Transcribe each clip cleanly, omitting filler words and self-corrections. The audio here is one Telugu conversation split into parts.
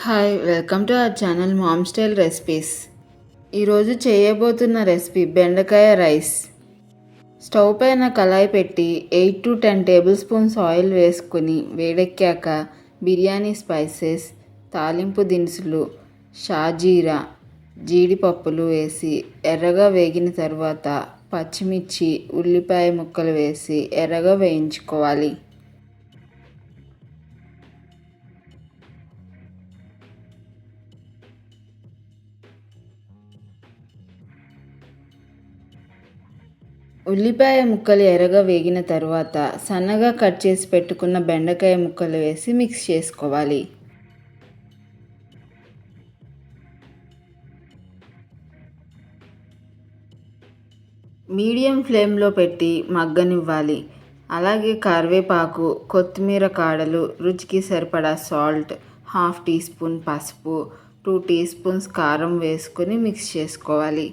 Hi welcome to our channel ma'am style recipes. ఈరోజు చేయబోతున్న రెసిపీ బెండకాయ రైస్. స్టవ్ పైన కళాయి పెట్టి 8 to 10 టేబుల్ స్పూన్స్ ఆయిల్ వేసుకుని వేడెక్కాక బిర్యానీ స్పైసెస్, తాలింపు దినుసులు, షాజీరా, జీడిపప్పులు వేసి ఎర్రగా వేగిన తర్వాత పచ్చిమిర్చి, ఉల్లిపాయ ముక్కలు వేసి ఎర్రగా వేయించుకోవాలి. ఉల్లిపాయ ముక్కలు ఎర్రగా వేగిన తర్వాత సన్నగా కట్ చేసి పెట్టుకున్న బెండకాయ ముక్కలు వేసి మిక్స్ చేసుకోవాలి. మీడియం ఫ్లేమ్లో పెట్టి మగ్గనివ్వాలి. అలాగే కరివేపాకు, కొత్తిమీర కాడలు, రుచికి సరిపడా సాల్ట్, 1/2 టీ స్పూన్ పసుపు, 2 టీ స్పూన్స్ కారం వేసుకొని మిక్స్ చేసుకోవాలి.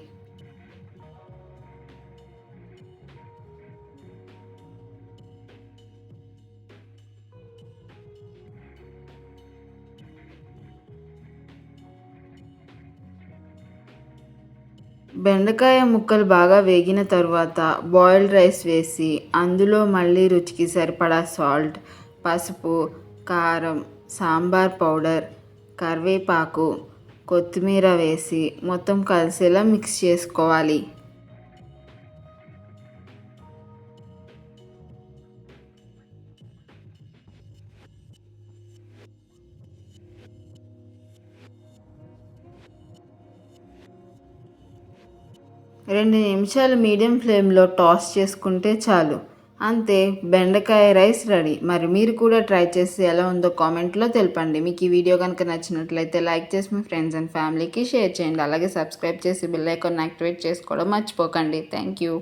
బెండకాయ ముక్కలు బాగా వేగిన తర్వాత బాయిల్డ్ రైస్ వేసి అందులో మళ్ళీ రుచికి సరిపడా సాల్ట్, పసుపు, కారం, సాంబార్ పౌడర్, కరివేపాకు, కొత్తిమీర వేసి మొత్తం కలిసేలా మిక్స్ చేసుకోవాలి. రెండు నిమిషాలు మీడియం ఫ్లేమ్లో టాస్ చేసుకుంటే చాలు. అంతే, బెండకాయ రైస్ రెడీ. మరి మీరు కూడా ట్రై చేసి ఎలా ఉందో కామెంట్లో తెలపండి. మీకు ఈ వీడియో కనుక నచ్చినట్లయితే లైక్ చేసి మీ ఫ్రెండ్స్ అండ్ ఫ్యామిలీకి షేర్ చేయండి. అలాగే సబ్స్క్రైబ్ చేసి బెల్ ఐకాన్ యాక్టివేట్ చేసుకోవడం మర్చిపోకండి. Thank you.